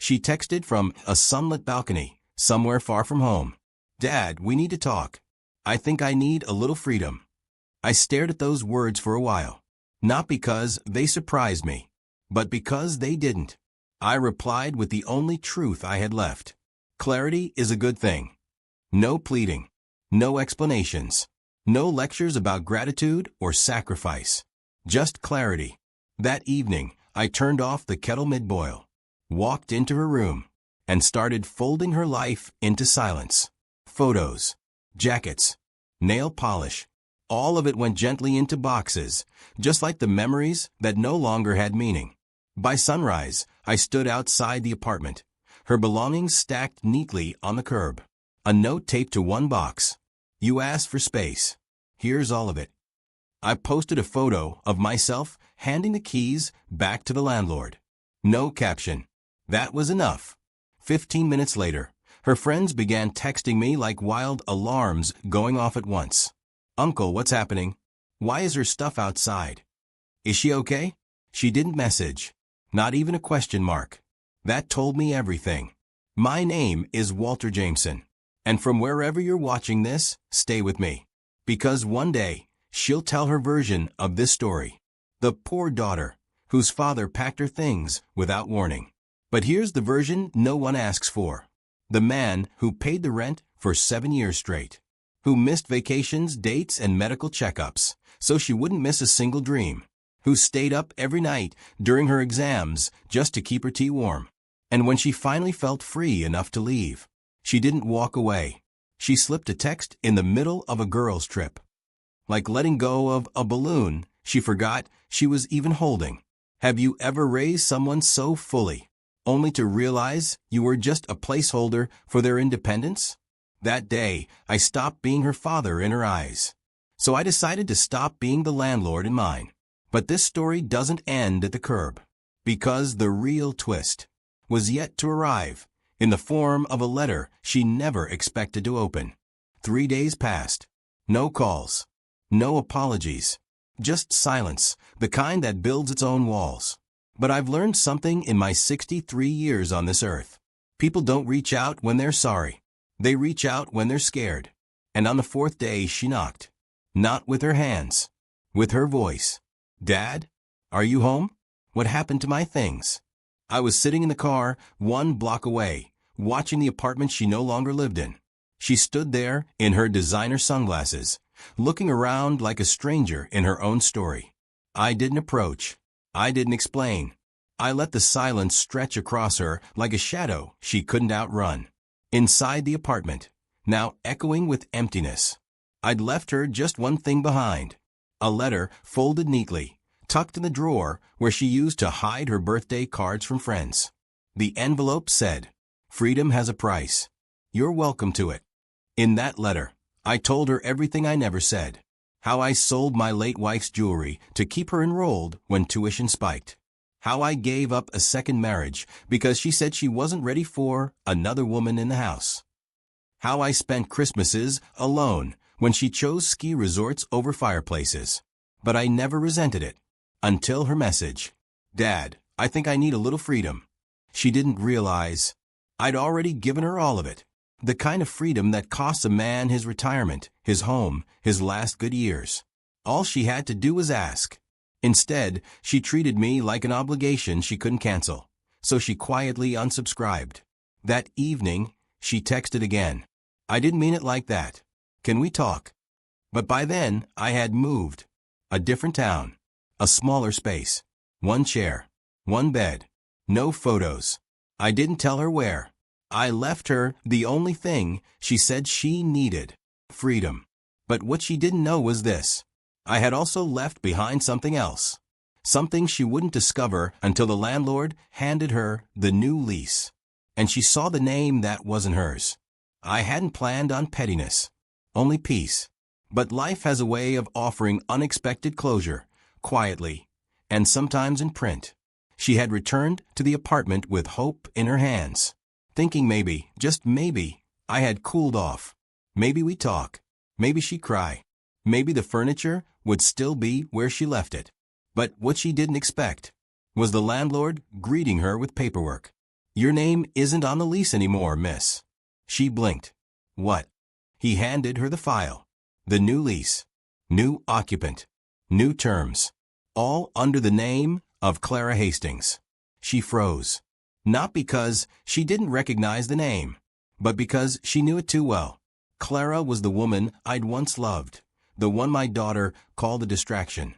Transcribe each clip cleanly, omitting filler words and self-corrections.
She texted from a sunlit balcony, somewhere far from home. "Dad, we need to talk. I think I need a little freedom." I stared at those words for a while. Not because they surprised me, but because they didn't. I replied with the only truth I had left. Clarity is a good thing. No pleading. No explanations. No lectures about gratitude or sacrifice. Just clarity. That evening, I turned off the kettle mid-boil, walked into her room, and started folding her life into silence. Photos, jackets, nail polish, all of it went gently into boxes, just like the memories that no longer had meaning. By sunrise, I stood outside the apartment, her belongings stacked neatly on the curb. A note taped to one box. "You asked for space. Here's all of it." I posted a photo of myself handing the keys back to the landlord. No caption. That was enough. 15 minutes later, her friends began texting me like wild alarms going off at once. "Uncle, what's happening? Why is her stuff outside? Is she okay?" She didn't message. Not even a question mark. That told me everything. My name is Walter Jameson. And from wherever you're watching this, stay with me. Because one day, she'll tell her version of this story. The poor daughter, whose father packed her things without warning. But here's the version no one asks for. The man who paid the rent for 7 years straight. Who missed vacations, dates, and medical checkups, so she wouldn't miss a single dream. Who stayed up every night during her exams just to keep her tea warm. And when she finally felt free enough to leave, she didn't walk away. She slipped a text in the middle of a girls' trip. Like letting go of a balloon she forgot she was even holding. Have you ever raised someone so fully, only to realize you were just a placeholder for their independence? That day, I stopped being her father in her eyes. So I decided to stop being the landlord in mine. But this story doesn't end at the curb. Because the real twist was yet to arrive, in the form of a letter she never expected to open. 3 days passed. No calls. No apologies. Just silence, the kind that builds its own walls. But I've learned something in my 63 years on this earth. People don't reach out when they're sorry. They reach out when they're scared. And on the 4th day she knocked. Not with her hands. With her voice. "Dad? Are you home? What happened to my things?" I was sitting in the car, 1 block away, watching the apartment she no longer lived in. She stood there in her designer sunglasses, looking around like a stranger in her own story. I didn't approach. I didn't explain. I let the silence stretch across her like a shadow she couldn't outrun. Inside the apartment, now echoing with emptiness, I'd left her just one thing behind. A letter folded neatly, tucked in the drawer where she used to hide her birthday cards from friends. The envelope said, "Freedom has a price. You're welcome to it." In that letter, I told her everything I never said. How I sold my late wife's jewelry to keep her enrolled when tuition spiked. How I gave up a second marriage because she said she wasn't ready for another woman in the house. How I spent Christmases alone when she chose ski resorts over fireplaces. But I never resented it. Until her message. "Dad, I think I need a little freedom." She didn't realize I'd already given her all of it. The kind of freedom that costs a man his retirement, his home, his last good years. All she had to do was ask. Instead, she treated me like an obligation she couldn't cancel. So she quietly unsubscribed. That evening, she texted again. "I didn't mean it like that. Can we talk?" But by then, I had moved. A different town. A smaller space. 1 chair. 1 bed. No photos. I didn't tell her where. I left her the only thing she said she needed. Freedom. But what she didn't know was this. I had also left behind something else. Something she wouldn't discover until the landlord handed her the new lease. And she saw the name that wasn't hers. I hadn't planned on pettiness. Only peace. But life has a way of offering unexpected closure, quietly, and sometimes in print. She had returned to the apartment with hope in her hands, thinking maybe, just maybe, I had cooled off. Maybe we'd talk. Maybe she'd cry. Maybe the furniture would still be where she left it. But what she didn't expect was the landlord greeting her with paperwork. Your name isn't on the lease anymore, miss. She blinked. What? He handed her the file. The new lease. New occupant. New terms. All under the name of Clara Hastings. She froze. Not because she didn't recognize the name, but because she knew it too well. Clara was the woman I'd once loved, the one my daughter called a distraction.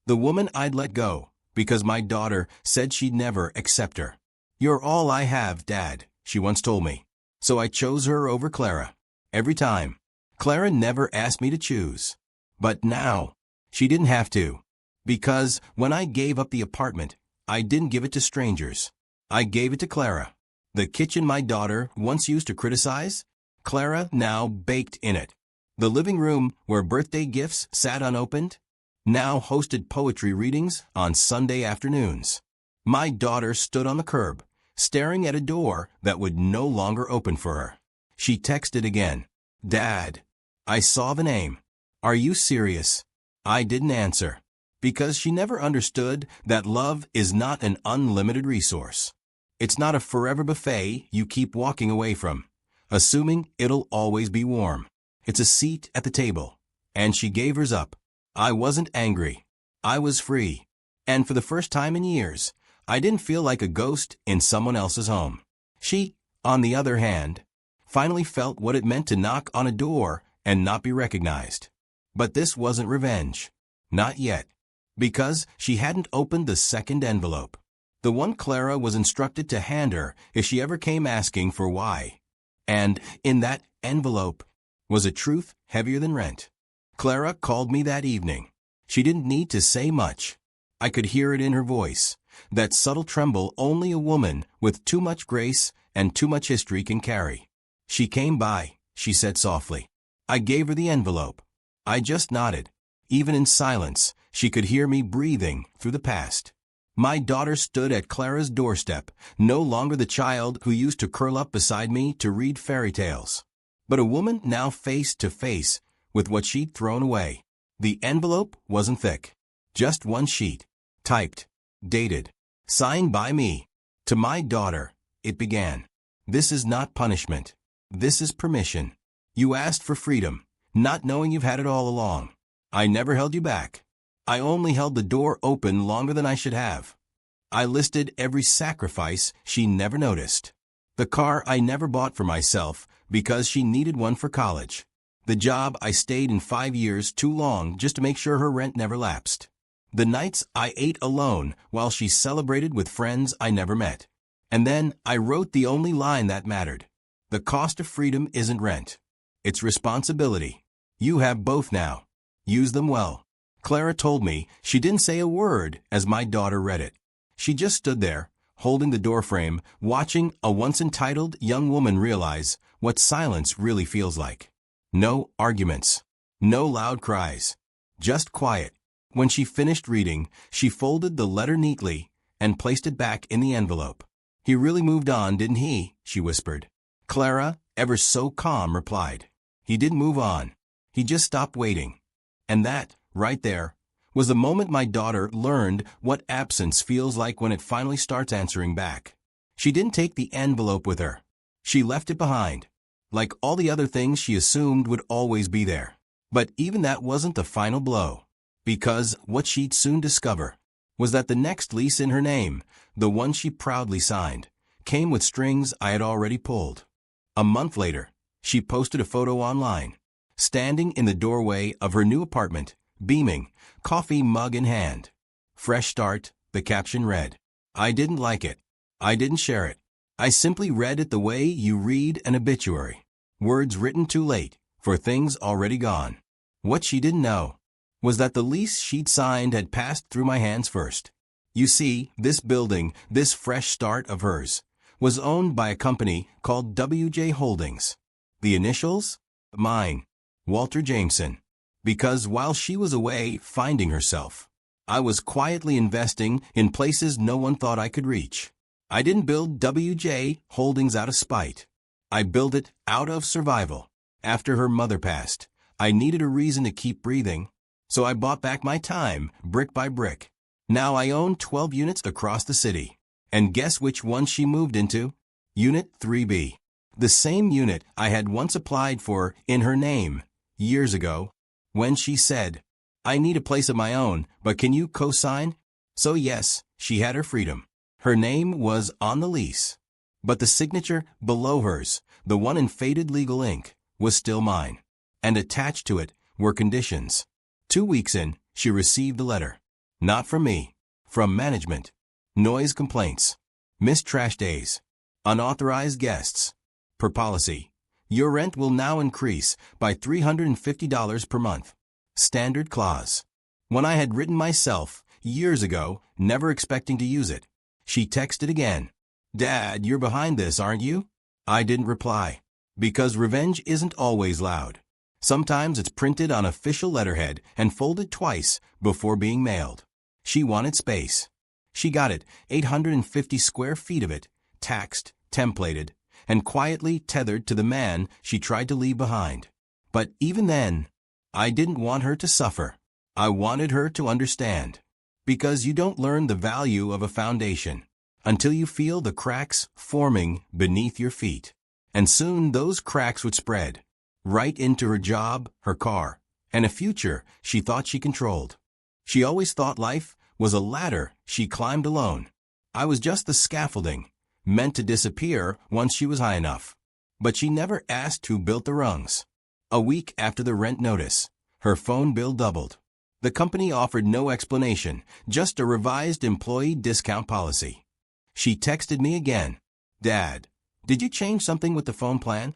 The woman I'd let go, because my daughter said she'd never accept her. You're all I have, Dad, she once told me. So I chose her over Clara. Every time. Clara never asked me to choose. But now, she didn't have to. Because when I gave up the apartment, I didn't give it to strangers. I gave it to Clara. The kitchen my daughter once used to criticize, Clara now baked in it. The living room where birthday gifts sat unopened, now hosted poetry readings on Sunday afternoons. My daughter stood on the curb, staring at a door that would no longer open for her. She texted again. Dad, I saw the name. Are you serious? I didn't answer. Because she never understood that love is not an unlimited resource. It's not a forever buffet you keep walking away from, assuming it'll always be warm. It's a seat at the table. And she gave hers up. I wasn't angry. I was free. And for the first time in years, I didn't feel like a ghost in someone else's home. She, on the other hand, finally felt what it meant to knock on a door and not be recognized. But this wasn't revenge. Not yet. Because she hadn't opened the second envelope. The one Clara was instructed to hand her if she ever came asking for why. And in that envelope was a truth heavier than rent. Clara called me that evening. She didn't need to say much. I could hear it in her voice, that subtle tremble only a woman with too much grace and too much history can carry. She came by, she said softly. I gave her the envelope. I just nodded. Even in silence, she could hear me breathing through the past. My daughter stood at Clara's doorstep, no longer the child who used to curl up beside me to read fairy tales, but a woman now face to face with what she'd thrown away. The envelope wasn't thick. Just one sheet. Typed. Dated. Signed by me. To my daughter, it began. This is not punishment. This is permission. You asked for freedom, not knowing you've had it all along. I never held you back. I only held the door open longer than I should have. I listed every sacrifice she never noticed. The car I never bought for myself because she needed one for college. The job I stayed in 5 years too long just to make sure her rent never lapsed. The nights I ate alone while she celebrated with friends I never met. And then I wrote the only line that mattered. The cost of freedom isn't rent. It's responsibility. You have both now. Use them well. Clara told me she didn't say a word as my daughter read it. She just stood there, holding the doorframe, watching a once entitled young woman realize what silence really feels like. No arguments. No loud cries. Just quiet. When she finished reading, she folded the letter neatly and placed it back in the envelope. He really moved on, didn't he? She whispered. Clara, ever so calm, replied. He didn't move on. He just stopped waiting. And that, right there, was the moment my daughter learned what absence feels like when it finally starts answering back. She didn't take the envelope with her. She left it behind, like all the other things she assumed would always be there. But even that wasn't the final blow, because what she'd soon discover was that the next lease in her name, the one she proudly signed, came with strings I had already pulled. A month later, she posted a photo online, standing in the doorway of her new apartment, beaming, coffee mug in hand. Fresh start, the caption read. I didn't like it. I didn't share it. I simply read it the way you read an obituary. Words written too late, for things already gone. What she didn't know was that the lease she'd signed had passed through my hands first. You see, this building, this fresh start of hers, was owned by a company called WJ Holdings. The initials? Mine. Walter Jameson. Because while she was away finding herself, I was quietly investing in places no one thought I could reach. I didn't build WJ Holdings out of spite. I built it out of survival. After her mother passed, I needed a reason to keep breathing, so I bought back my time, brick by brick. Now I own 12 units across the city. And guess which one she moved into? Unit 3B. The same unit I had once applied for in her name, years ago, when she said, "I need a place of my own, but can you co-sign?" So yes, she had her freedom. Her name was on the lease. But the signature below hers, the one in faded legal ink, was still mine. And attached to it were conditions. 2 weeks in, she received a letter. Not from me. From management. Noise complaints. Missed trash days. Unauthorized guests. Per policy, your rent will now increase by $350 per month. Standard clause. When I had written myself, years ago, never expecting to use it, she texted again. "Dad, you're behind this, aren't you?" I didn't reply. Because revenge isn't always loud. Sometimes it's printed on official letterhead and folded twice before being mailed. She wanted space. She got it, 850 square feet of it, taxed, templated, and quietly tethered to the man she tried to leave behind. But even then, I didn't want her to suffer. I wanted her to understand. Because you don't learn the value of a foundation until you feel the cracks forming beneath your feet. And soon those cracks would spread right into her job, her car, and a future she thought she controlled. She always thought life was a ladder she climbed alone. I was just the scaffolding, meant to disappear once she was high enough. But she never asked who built the rungs. A week after the rent notice, her phone bill doubled. The company offered no explanation, just a revised employee discount policy. She texted me again. "Dad, did you change something with the phone plan?"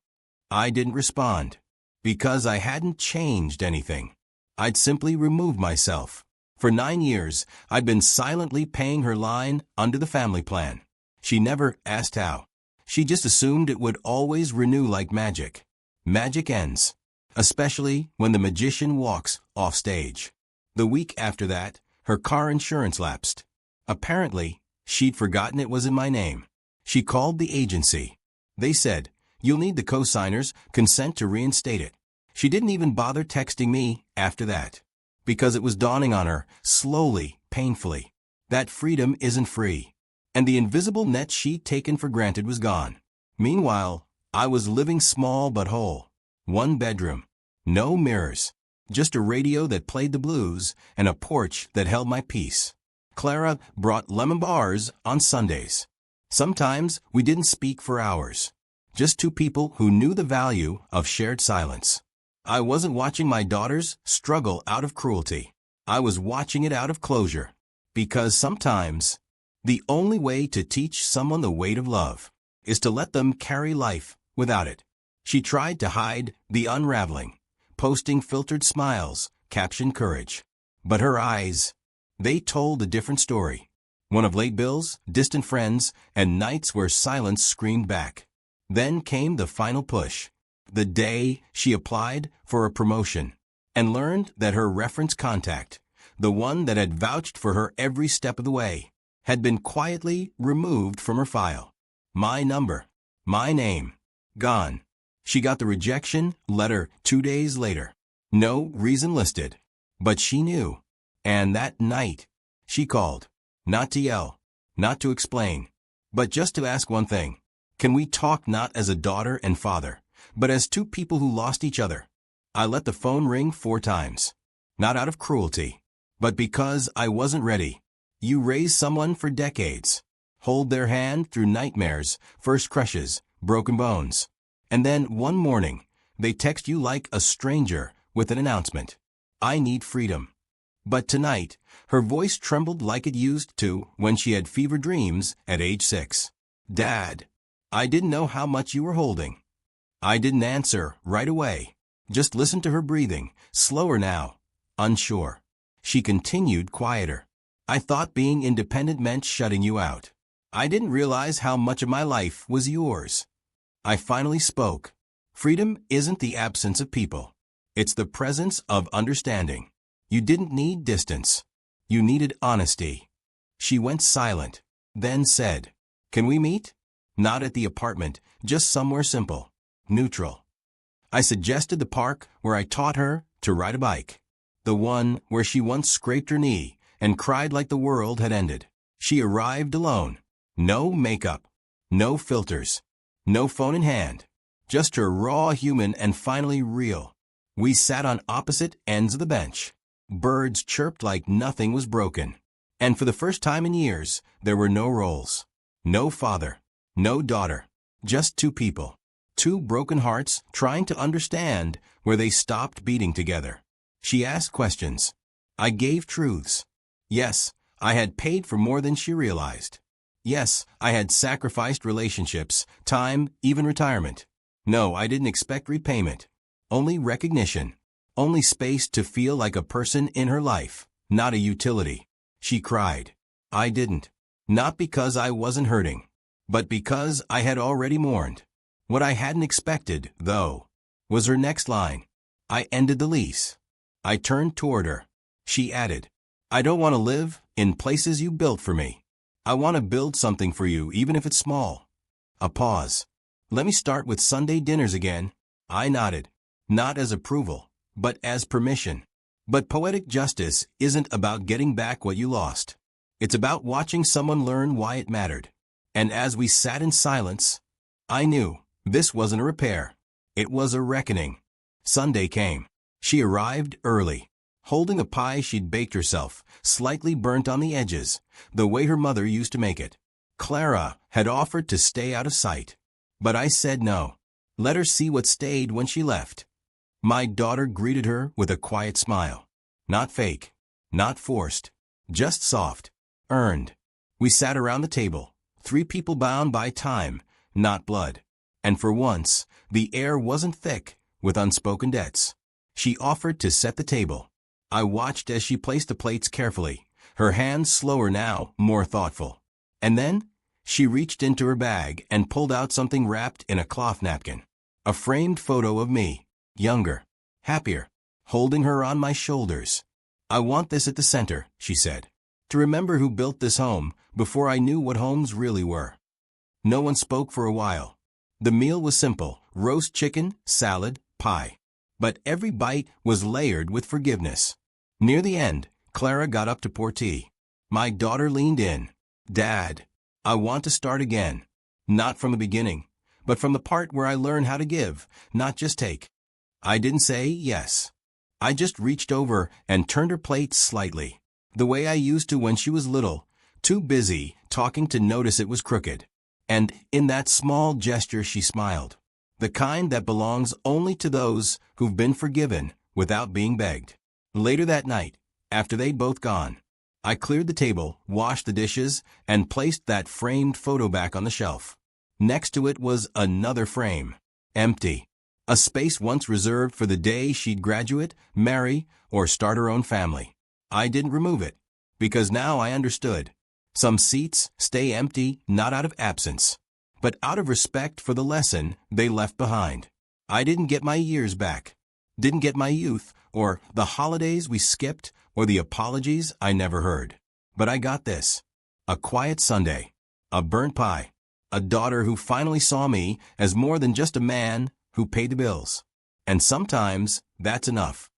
I didn't respond. Because I hadn't changed anything. I'd simply removed myself. For 9 years, I'd been silently paying her line under the family plan. She never asked how. She just assumed it would always renew like magic. Magic ends. Especially when the magician walks off stage. The week after that, her car insurance lapsed. Apparently, she'd forgotten it was in my name. She called the agency. They said, "You'll need the co-signer's consent to reinstate it." She didn't even bother texting me after that. Because it was dawning on her, slowly, painfully, that freedom isn't free. And the invisible net she'd taken for granted was gone. Meanwhile, I was living small but whole. 1 bedroom. No mirrors. Just a radio that played the blues and a porch that held my peace. Clara brought lemon bars on Sundays. Sometimes we didn't speak for hours. Just 2 people who knew the value of shared silence. I wasn't watching my daughters struggle out of cruelty. I was watching it out of closure. Because sometimes, the only way to teach someone the weight of love is to let them carry life without it. She tried to hide the unraveling, posting filtered smiles, captioned courage. But her eyes, they told a different story. One of late bills, distant friends, and nights where silence screamed back. Then came the final push. The day she applied for a promotion and learned that her reference contact, the one that had vouched for her every step of the way, had been quietly removed from her file. My number, my name, gone. She got the rejection letter 2 days later. No reason listed. But she knew. And that night, she called. Not to yell, not to explain, but just to ask one thing. Can we talk not as a daughter and father, but as 2 people who lost each other? I let the phone ring 4 times. Not out of cruelty, but because I wasn't ready. You raise someone for decades. Hold their hand through nightmares, first crushes, broken bones. And then one morning, they text you like a stranger with an announcement. I need freedom. But tonight, her voice trembled like it used to when she had fever dreams at age 6. "Dad, I didn't know how much you were holding." I didn't answer right away. Just listened to her breathing, slower now, unsure. She continued quieter. "I thought being independent meant shutting you out. I didn't realize how much of my life was yours." I finally spoke. Freedom isn't the absence of people. It's the presence of understanding. You didn't need distance. You needed honesty. She went silent, then said, "Can we meet?" Not at the apartment, just somewhere simple, neutral. I suggested the park where I taught her to ride a bike. The one where she once scraped her knee and cried like the world had ended. She arrived alone. No makeup. No filters. No phone in hand. Just her raw human and finally real. We sat on opposite ends of the bench. Birds chirped like nothing was broken. And for the first time in years, there were no roles. No father. No daughter. Just two people. Two broken hearts trying to understand where they stopped beating together. She asked questions. I gave truths. Yes, I had paid for more than she realized. Yes, I had sacrificed relationships, time, even retirement. No, I didn't expect repayment. Only recognition. Only space to feel like a person in her life, not a utility. She cried. I didn't. Not because I wasn't hurting, but because I had already mourned. What I hadn't expected, though, was her next line. I ended the lease. I turned toward her. She added, I don't want to live in places you built for me. I want to build something for you, even if it's small. A pause. Let me start with Sunday dinners again. I nodded. Not as approval, but as permission. But poetic justice isn't about getting back what you lost. It's about watching someone learn why it mattered. And as we sat in silence, I knew this wasn't a repair. It was a reckoning. Sunday came. She arrived early, holding a pie she'd baked herself, slightly burnt on the edges, the way her mother used to make it. Clara had offered to stay out of sight. But I said no. Let her see what stayed when she left. My daughter greeted her with a quiet smile. Not fake. Not forced. Just soft. Earned. We sat around the table, 3 people bound by time, not blood. And for once, the air wasn't thick with unspoken debts. She offered to set the table. I watched as she placed the plates carefully, her hands slower now, more thoughtful. And then, she reached into her bag and pulled out something wrapped in a cloth napkin. A framed photo of me, younger, happier, holding her on my shoulders. I want this at the center, she said, to remember who built this home before I knew what homes really were. No one spoke for a while. The meal was simple, roast chicken, salad, pie. But every bite was layered with forgiveness. Near the end, Clara got up to pour tea. My daughter leaned in. Dad, I want to start again. Not from the beginning, but from the part where I learn how to give, not just take. I didn't say yes. I just reached over and turned her plate slightly, the way I used to when she was little, too busy talking to notice it was crooked. And in that small gesture she smiled, the kind that belongs only to those who've been forgiven without being begged. Later that night, after they'd both gone, I cleared the table, washed the dishes, and placed that framed photo back on the shelf. Next to it was another frame, empty. A space once reserved for the day she'd graduate, marry, or start her own family. I didn't remove it, because now I understood. Some seats stay empty not out of absence, but out of respect for the lesson they left behind. I didn't get my years back, didn't get my youth, or the holidays we skipped, or the apologies I never heard. But I got this. A quiet Sunday, a burnt pie, a daughter who finally saw me as more than just a man who paid the bills. And sometimes that's enough.